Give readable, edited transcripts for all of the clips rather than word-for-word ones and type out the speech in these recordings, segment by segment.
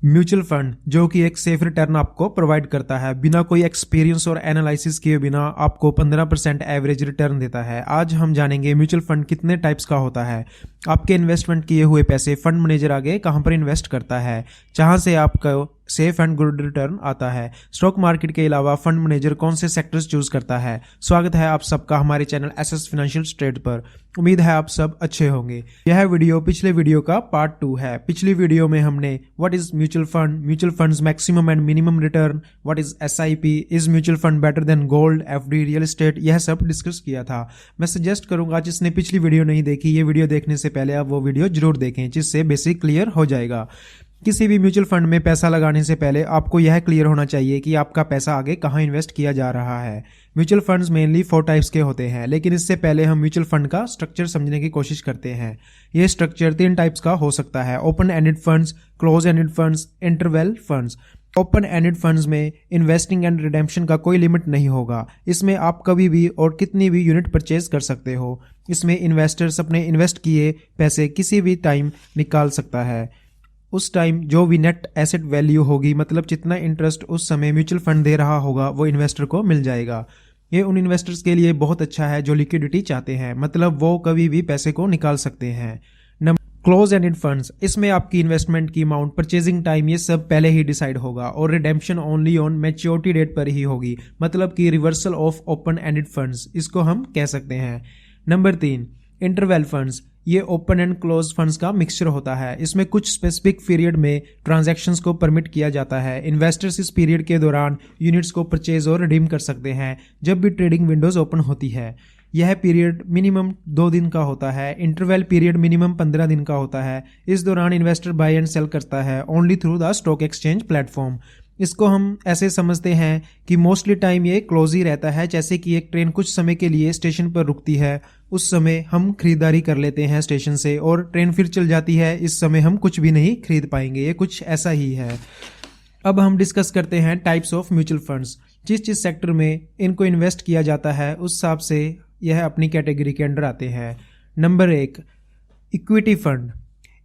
Mutual fund जो कि एक सेफ रिटर्न आपको प्रोवाइड करता है, बिना कोई एक्सपीरियंस और एनालिसिस किए बिना आपको 15% एवरेज रिटर्न देता है। आज हम जानेंगे म्यूचुअल फंड कितने टाइप्स का होता है, आपके इन्वेस्टमेंट किए हुए पैसे फंड मैनेजर आगे कहां पर इन्वेस्ट करता है, जहां से आपको सेफ एंड गुड रिटर्न आता है। स्टॉक मार्केट के अलावा फंड मैनेजर कौन से सेक्टर्स चूज करता है। स्वागत है आप सबका हमारे चैनल एसएस फाइनेंशियल ट्रेड पर। उम्मीद है आप सब अच्छे होंगे। यह वीडियो पिछले वीडियो का पार्ट 2 है। पिछली वीडियो में हमने what is mutual fund, mutual funds maximum and minimum return, what is SIP, is mutual fund better than gold, FD, real estate, यह सब डिस्कस किया था। मैं सजेस्ट करूंगा जिसने पिछली वीडियो नहीं देखी, ये वीडियो देखने से पहले आप वो वीडियो जरूर देखें, जिससे बेसिक क्लियर हो जाएगा। किसी भी म्यूचुअल फंड में पैसा लगाने से पहले आपको यह क्लियर होना चाहिए कि आपका पैसा आगे कहां इन्वेस्ट किया जा रहा है। म्यूचुअल फंड्स मेनली 4 टाइप्स के होते हैं, लेकिन इससे पहले हम म्यूचुअल फंड का स्ट्रक्चर समझने की कोशिश करते हैं। यह स्ट्रक्चर 3 टाइप्स का हो सकता है: open ended funds, close ended funds, interval funds. Open ended funds में इन्वेस्टिंग एंड रिडेम्पशन का कोई लिमिट नहीं होगा। इसमें आप कभी भी और कितनी भी यूनिट परचेज कर सकते हो। इसमें इन्वेस्टर्स अपने इन्वेस्ट किए पैसे किसी भी टाइम निकाल सकता है। उस टाइम जो भी नेट एसेट वैल्यू होगी, मतलब जितना इंटरेस्ट उस समय म्यूचुअल फंड दे रहा होगा, वो इन्वेस्टर को मिल जाएगा। ये उन इन्वेस्टर्स के लिए बहुत अच्छा है जो लिक्विडिटी चाहते हैं, मतलब वो कभी भी पैसे को निकाल सकते हैं। क्लोज एंडेड फंड्स, इसमें आपकी इन्वेस्टमेंट की अमाउंट, परचेजिंग टाइम, ये सब पहले ही डिसाइड होगा और redemption only on maturity date पर ही होगी, मतलब कि reversal of open ended funds इसको हम कह सकते हैं। Number 3, interval funds. ये ओपन एंड क्लोज फंड्स का मिक्सचर होता है। इसमें कुछ स्पेसिफिक पीरियड में ट्रांजैक्शंस को परमिट किया जाता है। इन्वेस्टर्स इस पीरियड के दौरान यूनिट्स को परचेज और रिडीम कर सकते हैं जब भी ट्रेडिंग विंडोज ओपन होती है। यह पीरियड मिनिमम 2 दिन का होता है। इंटरवल पीरियड मिनिमम 15 दिन का होता है। इस दौरान इन्वेस्टर बाय एंड सेल करता है only through the stock exchange platform. इसको हम ऐसे समझते हैं कि मोस्टली टाइम ये क्लोज ही रहता है। जैसे कि एक ट्रेन कुछ समय के लिए स्टेशन पर रुकती है, उस समय हम खरीदारी कर लेते हैं स्टेशन से और ट्रेन फिर चल जाती है। इस समय हम कुछ भी नहीं खरीद पाएंगे। ये कुछ ऐसा ही है। अब हम डिस्कस करते हैं टाइप्स ऑफ म्यूचुअल फंड्स। जिस सेक्टर में इनको इन्वेस्ट किया जाता है उस हिसाब से यह अपनी कैटेगरी के अंडर आते हैं। Number 1, equity fund.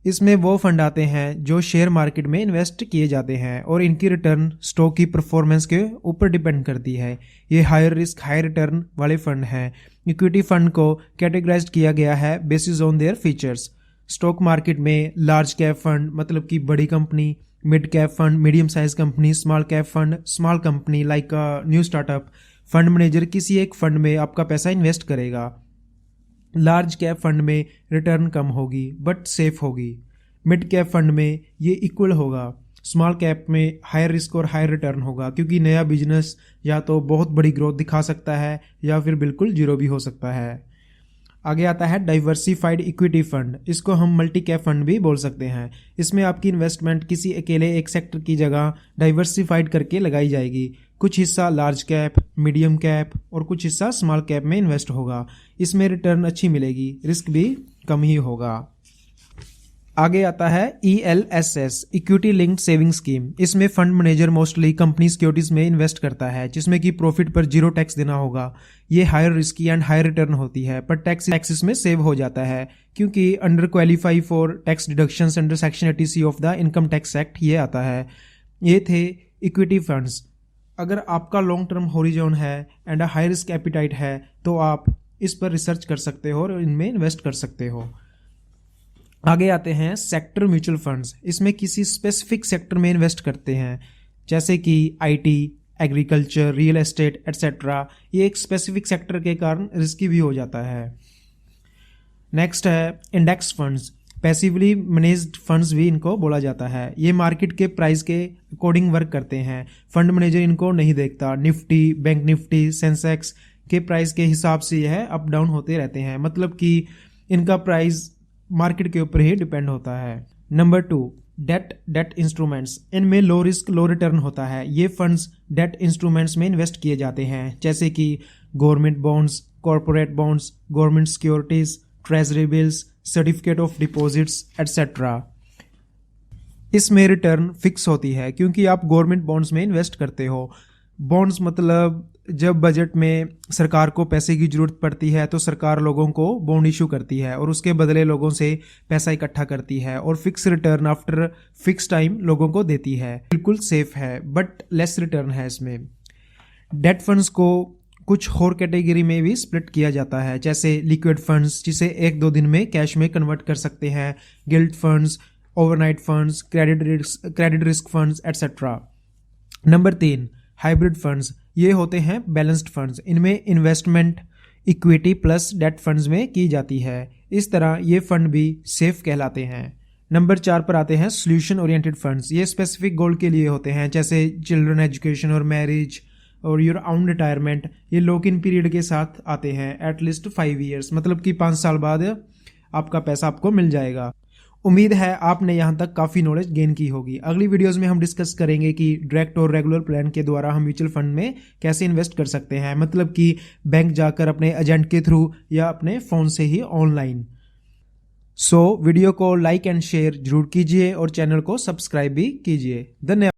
इसमें वो फंड आते हैं जो शेयर मार्केट में इन्वेस्ट किए जाते हैं और इनकी रिटर्न स्टॉक की परफॉर्मेंस के ऊपर डिपेंड करती है। ये हायर रिस्क हाई रिटर्न वाले फंड हैं। इक्विटी फंड को कैटेगराइज्ड किया गया है basis on their features. Stock market में लार्ज कैप फंड, मतलब कि बड़ी company, mid cap fund, medium size company, small cap fund, small company like new startup. Fund manager किसी एक फंड में आपका पैसा इन्वेस्ट करेगा। लार्ज कैप फंड में रिटर्न कम होगी बट सेफ होगी। मिड कैप फंड में ये इक्वल होगा। स्मॉल कैप में हायर रिस्क और हायर रिटर्न होगा, क्योंकि नया बिजनेस या तो बहुत बड़ी ग्रोथ दिखा सकता है या फिर बिल्कुल जीरो भी हो सकता है। आगे आता है डाइवर्सिफाइड इक्विटी फंड। इसको हम मल्टी कैप फंड भी बोल सकते हैं। इसमें आपकी इन्वेस्टमेंट किसी अकेले एक सेक्टर की जगह डाइवर्सिफाइड करके लगाई जाएगी। कुछ हिस्सा लार्ज कैप, मीडियम कैप और कुछ हिस्सा स्मॉल कैप में इन्वेस्ट होगा। इसमें रिटर्न अच्छी मिलेगी, रिस्क भी कम ही होगा। आगे आता है ELSS, equity linked saving scheme. इसमें fund manager mostly company securities में इन्वेस्ट करता है, जिसमें कि प्रॉफिट पर 0 टैक्स देना होगा। ये higher risky and higher return होती है, पर टैक्स में सेव हो जाता है, क्योंकि under qualify for tax deductions under section 80C of the income tax act ये आता है। ये थे इक्विटी फंड्स। अगर आपका लॉन्ग टर्म होरिजोन है एंड हाई रिस्क एपिटाइट है तो आप इस पर रिसर्च कर सकते हो और इनमें इन्वेस्ट कर सकते हो। आगे आते हैं सेक्टर म्यूचुअल फंड्स। इसमें किसी स्पेसिफिक सेक्टर में इन्वेस्ट करते हैं, जैसे कि IT, agriculture, real estate etcetera. ये एक स्पेसिफिक सेक्टर के कारण रिस्की भी हो जाता है। नेक्स्ट है index funds. Passively managed funds भी इनको बोला जाता है। ये मार्केट के प्राइस के अकॉर्डिंग वर्क करते हैं। फंड मैनेजर इनको नहीं देखता। निफ्टी, बैंक निफ्टी, सेंसेक्स के प्राइस के हिसाब से यह अप डाउन होते रहते हैं, मतलब कि इनका प्राइस मार्केट के ऊपर ही डिपेंड होता है। Number 2, debt instruments. इनमें लो रिस्क लो रिटर्न होता है। ये फंड्स डेट इंस्ट्रूमेंट्स में इन्वेस्ट किए जाते हैं, जैसे कि government bonds, corporate bonds, government securities, treasury bills, certificate of deposits etcetera. इसमें रिटर्न फिक्स होती है, क्योंकि आप गवर्नमेंट बॉन्ड्स में इन्वेस्ट करते हो। बॉन्ड्स मतलब जब बजट में सरकार को पैसे की जरूरत पड़ती है तो सरकार लोगों को बॉन्ड इशू करती है और उसके बदले लोगों से पैसा इकट्ठा करती है और fix return after fix time लोगों को देती है। बिल्कुल सेफ है बट लेस रिटर्न है इसमें। डेट फंड्स को कुछ और कैटेगरी में भी स्प्लिट किया जाता है, जैसे लिक्विड फंड्स जिसे 1-2 दिन में कैश में कन्वर्ट कर सकते हैं, guilt funds, overnight funds, credit risk funds etcetera. Number 3, hybrid funds. ये होते हैं बैलेंस्ड फंड्स। इनमें investment equity plus debt funds में की जाती है। इस तरह ये फंड भी सेफ कहलाते हैं। नंबर 4 पर आते हैं सोल्यूशन ओरिएंटेड फंड्स। ये स्पेसिफिक गोल के लिए होते हैं, जैसे चिल्ड्रन एजुकेशन और मैरिज और योर ओन रिटायरमेंट। ये लॉक इन पीरियड के साथ आते हैं, एटलीस्ट 5 ईयर्स, मतलब कि 5 साल बाद आपका पैसा आपको मिल जाएगा। उम्मीद है आपने यहाँ तक काफ़ी नॉलेज गेन की होगी। अगली वीडियोस में हम डिस्कस करेंगे कि डायरेक्ट और रेगुलर प्लान के द्वारा हम म्यूचुअल फंड में कैसे इन्वेस्ट कर सकते हैं, मतलब कि बैंक जाकर अपने एजेंट के थ्रू या अपने फ़ोन से ही ऑनलाइन। वीडियो को लाइक एंड शेयर जरूर कीजिए और चैनल को सब्सक्राइब भी कीजिए। धन्यवाद।